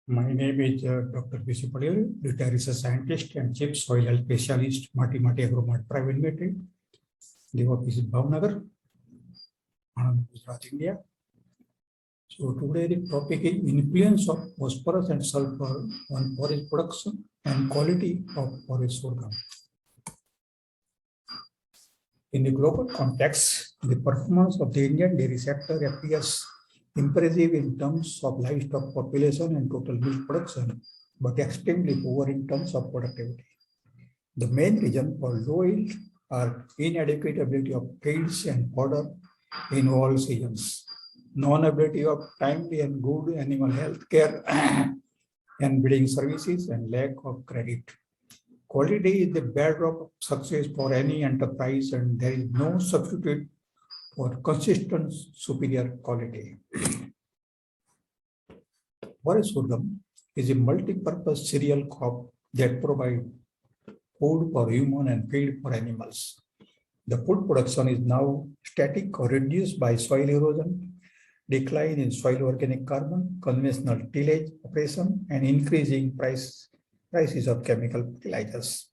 My name is Dr.P.C.Patel, retired research scientist and chief soil health specialist, Mati Agromart Private Limited. The office is Bhavnagar, Anand, Gujarat, India. So today the topic is influence of phosphorus and sulfur on forage production and quality of forage sorghum. In the global context, the performance of the Indian dairy sector appears impressive in terms of livestock population and total milk production, but extremely poor in terms of productivity. The main reason for low yield are inadequate ability of feeds and fodder in all seasons, non-ability of timely and good animal health care and breeding services, and lack of credit. Quality is the bedrock of success for any enterprise, and there is no substitute for consistent superior quality. Forage sorghum is a multi-purpose cereal crop that provides food for human and feed for animals. The food production is now static or reduced by soil erosion, decline in soil organic carbon, conventional tillage operation, and increasing prices of chemical fertilizers.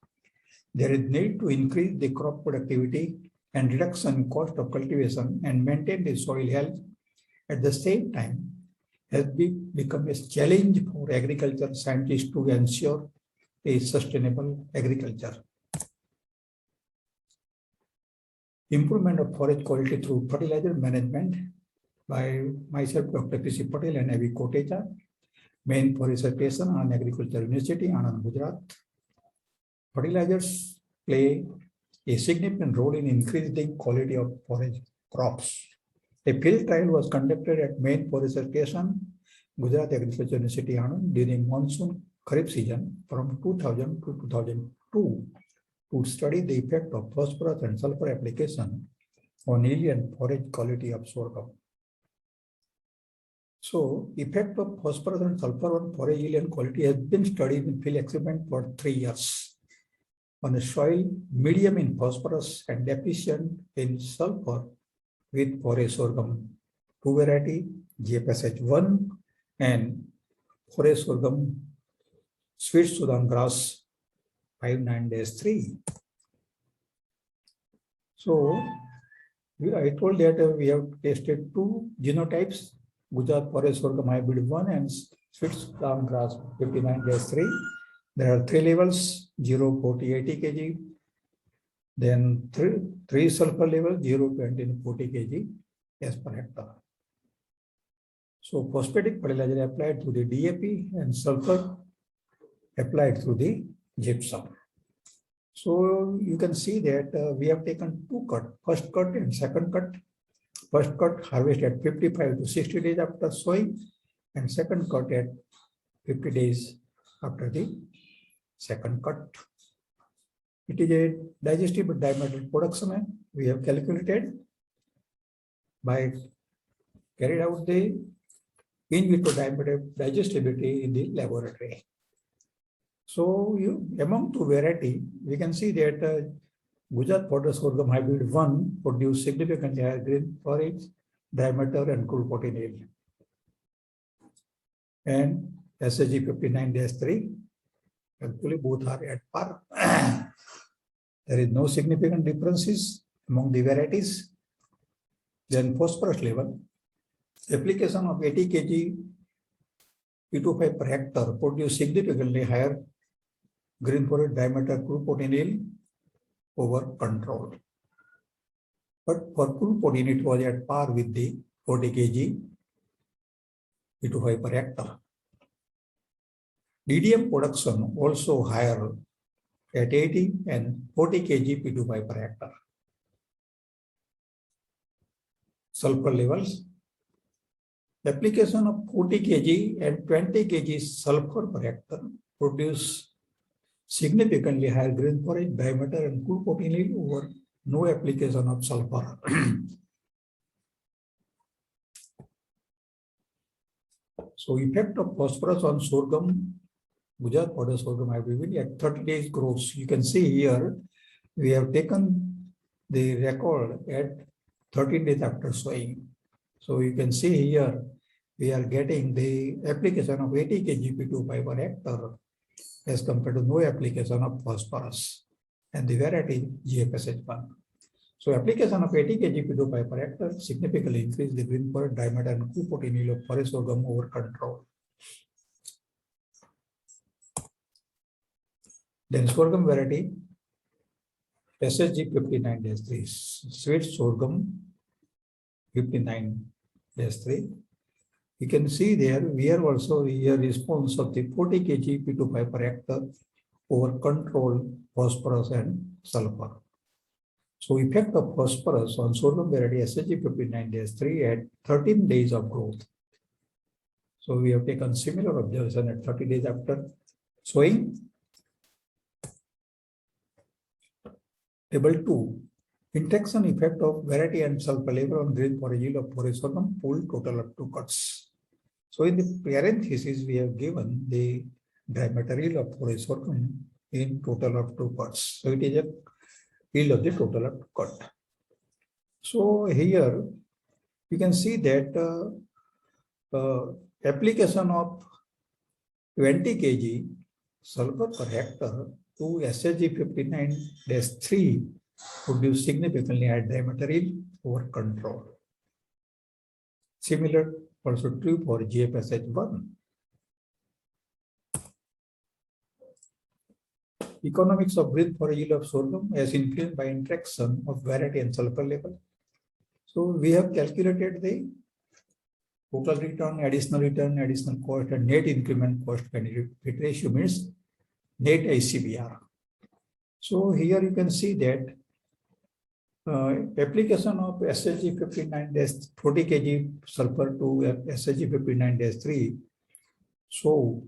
There is need to increase the crop productivity and reduction in cost of cultivation and maintain the soil health. At the same time, has become a challenge for agriculture scientists to ensure a sustainable agriculture. Improvement of forage quality through fertilizer management by myself, Dr.P.C.Patel and A.V.Kotecha, main for dissertation on Agriculture University, Anand, Gujarat. Fertilizers play a significant role in increasing quality of forage crops. A field trial was conducted at main for dissertation, Gujarat Agriculture University, Anand, during monsoon Kharif season from 2000 to 2002 to study the effect of phosphorus and sulfur application on yield and forage quality of sorghum. So, effect of phosphorus and sulfur on forage yield and quality has been studied in field experiment for 3 years. On a soil medium in phosphorus and deficient in sulfur with forage sorghum 2 variety, GFSH1 and forage sorghum sweet Sudan grass 59-3. So, I told that we have tested 2 genotypes, Gujarat forage sorghum hybrid 1 and sweet Sudan grass 59-3. There are 3 levels, 0, 40, 80 kg. Then 3 sulfur level, 0, 20, and 40 kg as per hectare. So phosphatic fertilizer applied to the DAP and sulfur applied through the gypsum. So you can see that we have taken 2 cuts, first cut and second cut. First cut harvest at 55 to 60 days after sowing, and second cut at 50 days after the second cut. It is a digestible diameter production. We have calculated by carried out the in vitro diameter digestibility in the laboratory. So among 2 variety, we can see that Gujarat forage sorghum hybrid 1 produce significantly higher grain forage, diameter, and crude protein yield. And SSG 59-3, actually both are at par. There is no significant differences among the varieties. Then phosphorus level, application of 80 kg P25 per hectare produce significantly higher green forage, diameter, crude protein yield over control. But for crude protein, it was at par with the 40 kg P25 per hectare. DDM production also higher at 80 and 40 kg P25 per hectare. Sulfur levels, application of 40 kg and 20 kg sulfur per hectare produce significantly higher grain forage, diameter, and crude protein yield over no application of sulfur. So effect of phosphorus on sorghum, Gujarat forage sorghum hybrid at 30 days growth. You can see here, we have taken the record at 13 days after sowing. So you can see here we are getting the application of 80 kg P2 per hectare as compared to no application of phosphorus and the variety GFSH1. So application of 80 kg P2 per hectare significantly increased the green forage diameter and coup-protein yield of forage sorghum over control. Then sorghum variety SSG 59-3, sweet sorghum 59-3. You can see there, we are also a response of the 40 kg P2 per hectare over control phosphorus and sulfur. So effect of phosphorus on sorghum variety SSG 59-3 at 13 days of growth. So we have taken similar observation at 30 days after sowing. Table 2, interaction effect of variety and sulfur level on green forage yield of forage sorghum pool total of 2 cuts. So in the parenthesis, we have given the diameter yield of forage sorghum in total of 2 cuts. So it is a yield of the total of cut. So here you can see that application of 20 kg sulfur per hectare to SSG 59-3 produce significantly higher diameter yield over control. Similar also true for GFSH1. Economics of green forage yield of sorghum as influenced by interaction of variety and sulfur level. So we have calculated the total return, additional cost, and net increment cost benefit ratio means net ICBR. So here you can see that application of SSG 59-40 kg sulfur to SSG 59-3. So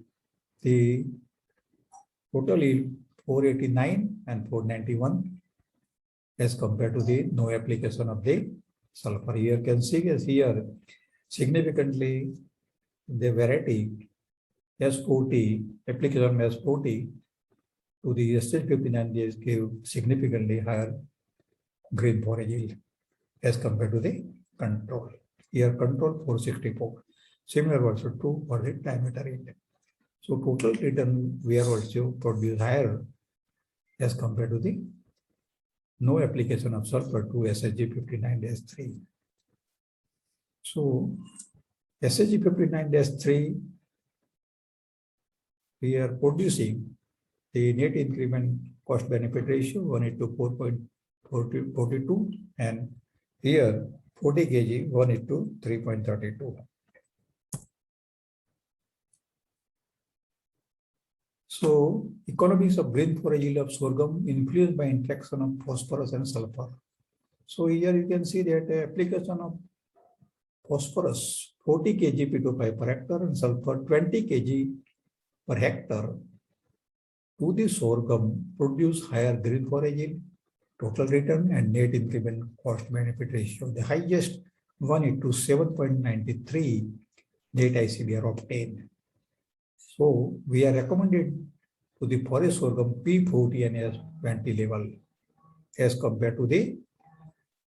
the total yield 489 and 491 as compared to the no application of the sulfur. Here you can see as here significantly the variety S40 application of S40 to the SSG 59 days gave significantly higher green forage yield as compared to the control. Here control 464. Similar also true for the diameter yield. So total return we are also produced higher as compared to the no application of sulfur to SSG 59-3. So SSG 59-3 we are producing the net increment cost benefit ratio 1:4.42 and here 40 kg 1:3.32. So economics of green forage yield of sorghum influenced by interaction of phosphorus and sulfur. So here you can see that the application of phosphorus 40 kg P2 per hectare and sulfur 20 kg per hectare to the sorghum produce higher green forage yield, total return and net increment cost benefit ratio. The highest 1:7.93 net ICBR obtained. So we are recommended to the forage sorghum P40 and S20 level as compared to the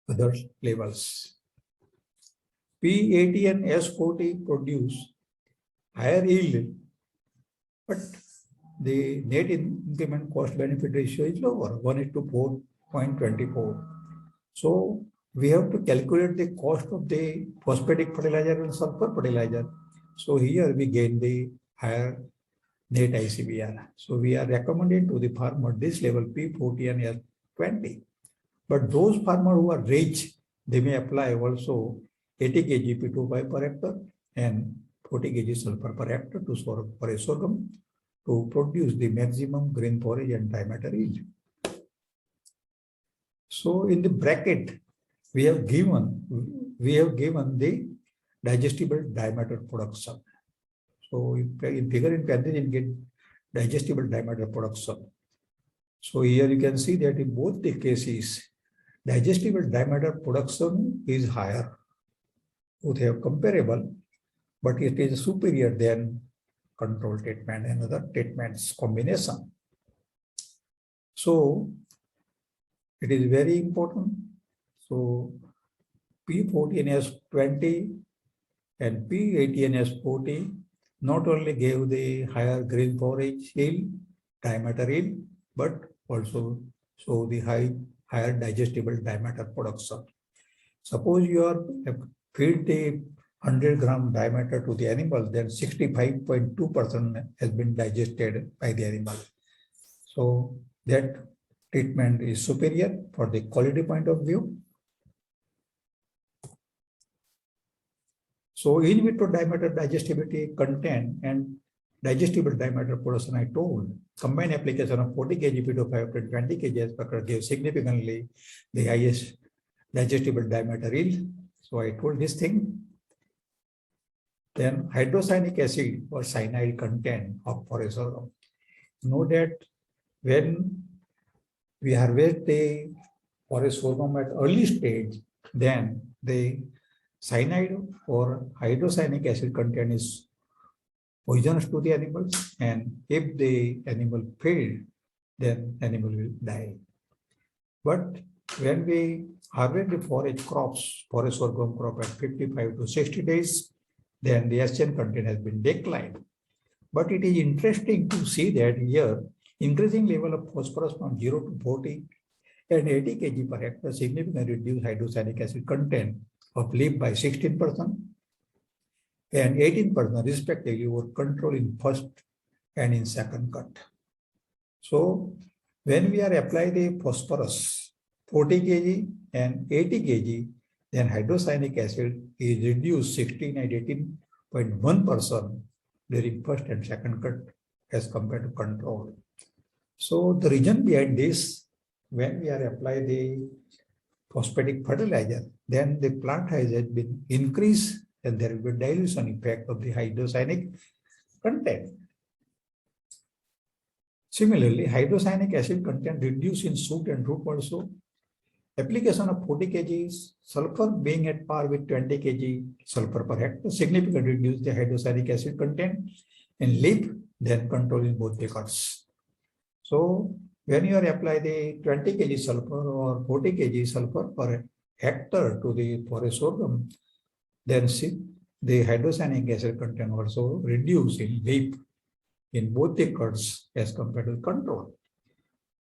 other levels. P80 and S40 produce higher yield, but the net increment cost benefit ratio is lower, 1:4.24. So we have to calculate the cost of the phosphatic fertilizer and sulfur fertilizer. So here we gain the higher net ICBR. So we are recommended to the farmer this level P40 and S20. But those farmers who are rich, they may apply also 80 kg P2 per hectare and 40 kg sulfur per hectare to forage sorghum to produce the maximum green forage and diameter yield. So in the bracket, we have given the digestible diameter production. So in figure in parenthesis, you get digestible diameter production. So here you can see that in both the cases, digestible diameter production is higher. Both have comparable, but it is superior than control treatment and other treatments combination. So it is very important. So P40 and S20 And P18S40 not only gave the higher green forage yield, diameter yield, but also show the higher digestible diameter production. Suppose you are feed the 100-gram diameter to the animal, then 65.2% has been digested by the animal. So that treatment is superior for the quality point of view. So in vitro diameter digestibility content and digestible diameter production, I told, combined application of 40 kg P2O5 to 20 kg as per gave significantly the highest digestible diameter yield. So I told this thing. Then hydrocyanic acid or cyanide content of forage sorghum. Know that when we harvest the forage sorghum at early stage, then the cyanide or hydrocyanic acid content is poisonous to the animals, and if the animal failed, then animal will die. But when we harvest the forage crops, forage sorghum crop at 55 to 60 days, then the estrogen content has been declined. But it is interesting to see that here, increasing level of phosphorus from 0 to 40 and 80 kg per hectare significantly reduced hydrocyanic acid content of leaf by 16% and 18% respectively were controlled in first and in second cut. So when we are applying the phosphorus 40 kg and 80 kg, then hydrocyanic acid is reduced 16 and 18.1% during first and second cut as compared to control. So the reason behind this, when we are applying the phosphatic fertilizer, then the plant has been increased and there will be dilution effect of the hydrocyanic content. Similarly, hydrocyanic acid content reduced in shoot and root also. Application of 40 kg sulfur being at par with 20 kg sulfur per hectare significantly reduced the hydrocyanic acid content in leaf, then controlling both the cuts. So when you are apply the 20 kg sulfur or 40 kg sulfur per hectare to the forage sorghum, then see the hydrocyanic acid content also reduce in leaf in both the cuts as compared to control.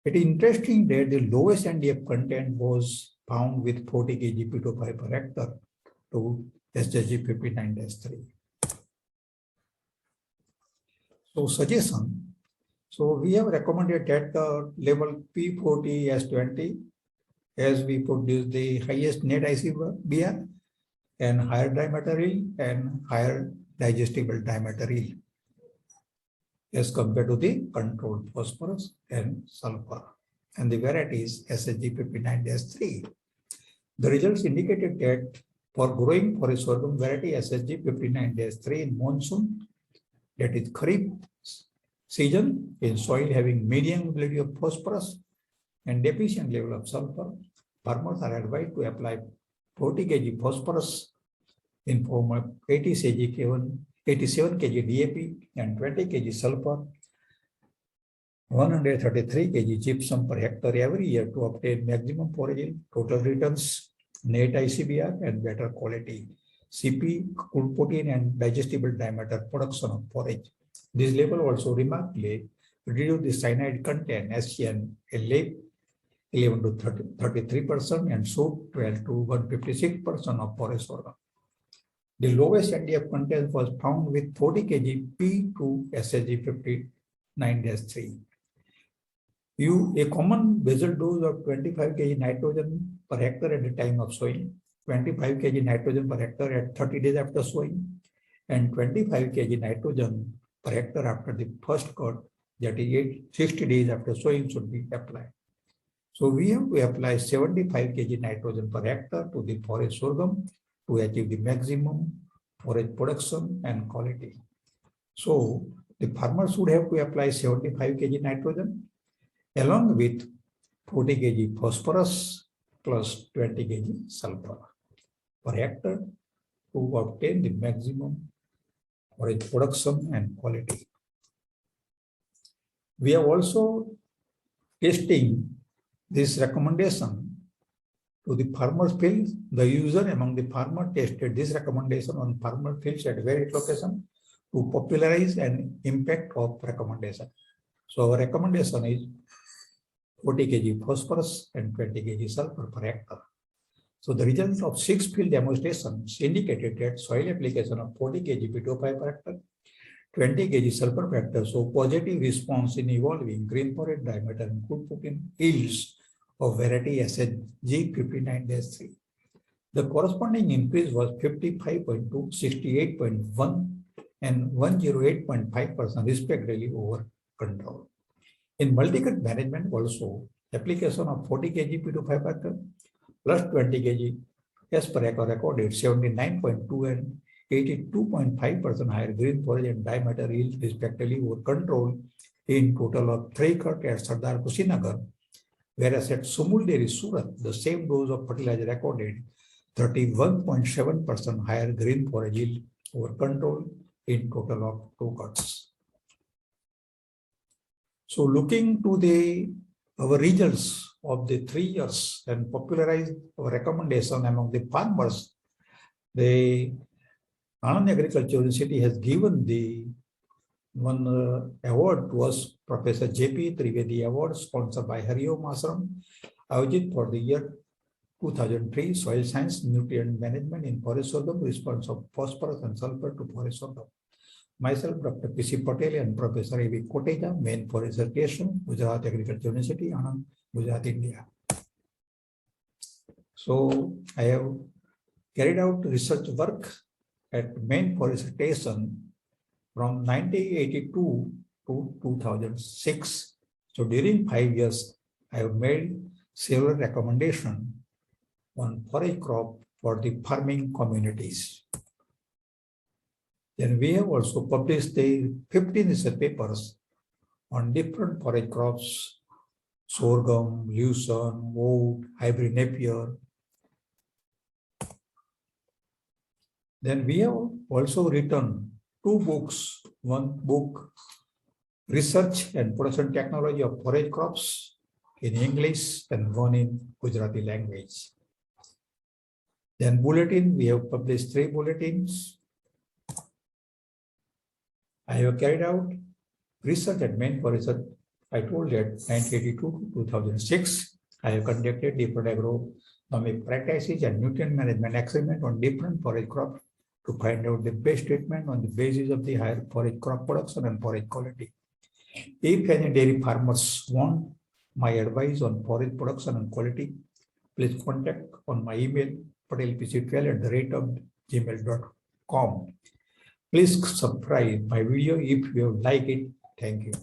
It is interesting that the lowest NDF content was found with 40 kg P2O5 per hectare to SSG 59-3. So suggestion. So we have recommended that the level P40 as 20 as we produce the highest net ICBR and higher diameter yield and higher digestible diameter yield as compared to the controlled phosphorus and sulfur, and the variety is SSG 59-3. The results indicated that for growing forage sorghum variety SSG 59-3 in monsoon, that is Kharif season, in soil having medium ability of phosphorus and deficient level of sulfur, farmers are advised to apply 40 kg phosphorus in form of 87 kg DAP and 20 kg sulfur, 133 kg gypsum per hectare every year to obtain maximum forage yield, total returns, net ICBR and better quality, CP, cool protein and digestible diameter production of forage. This level also remarkably reduced the cyanide content SCN in leaf 11 to 33% and shoot 12 to 156% of forage sorghum. The lowest NDF content was found with 40 kg P2 SSG 59-3. A common basal dose of 25 kg nitrogen per hectare at the time of sowing, 25 kg nitrogen per hectare at 30 days after sowing, and 25 kg nitrogen per hectare after the first cut, that is 60 days after sowing, should be applied. So we have to apply 75 kg nitrogen per hectare to the forage sorghum to achieve the maximum forage production and quality. So the farmer should have to apply 75 kg nitrogen along with 40 kg phosphorus plus 20 kg sulfur per hectare to obtain the maximum forage production and quality. We are also testing this recommendation to the farmer's field. The user among the farmer tested this recommendation on farmer fields at various locations to popularize and impact of recommendation. So our recommendation is 40 kg phosphorus and 20 kg sulfur per hectare. So the results of 6 field demonstrations indicated that soil application of 40 kg P2O5 per hectare, 20 kg sulfur per hectare, so positive response in evolving green forage diameter and good protein yields of variety SHG 59-3. The corresponding increase was 55.2, 68.1, and 108.5% respectively over control. In multi-cut management also, application of 40 kg P2O5 per hectare plus 20 kg S per acre recorded 79.2 and 82.5% higher green forage and diameter yield respectively over control in total of 3 cut at Sardar Kushinagar, whereas at Sumul Dairy Surat, the same dose of fertilizer recorded 31.7% higher green forage yield over control in total of 2 cuts. So looking to our results of the 3 years and popularized our recommendation among the farmers, the Anand Agriculture University has given the one award to us, Professor J.P. Trivedi Award, sponsored by Hariom Ashram, Ayojit for the year 2003, Soil Science, Nutrient Management in Forage Sorghum, response of phosphorus and sulfur to Forage Sorghum. Myself, Dr.P.C.Patel and Professor A.V.Kotecha, main for researchation, Gujarat Agriculture University, Anand, Gujarat, India. So I have carried out research work at main for researchation from 1982 to 2006. So during 5 years, I have made several recommendations on forage crop for the farming communities. Then we have also published the 15 research papers on different forage crops, sorghum, lucerne, oat, hybrid napier. Then we have also written 2 books, one book, Research and Production Technology of Forage Crops in English and one in Gujarati language. Then bulletin, we have published 3 bulletins. I have carried out research at main for research. I told that 1982 to 2006, I have conducted different agronomic practices and nutrient management experiments on different forage crops to find out the best treatment on the basis of the higher forage crop production and forage quality. If any dairy farmers want my advice on forage production and quality, please contact on my email patelpc12@gmail.com. Please subscribe my video if you like it. Thank you.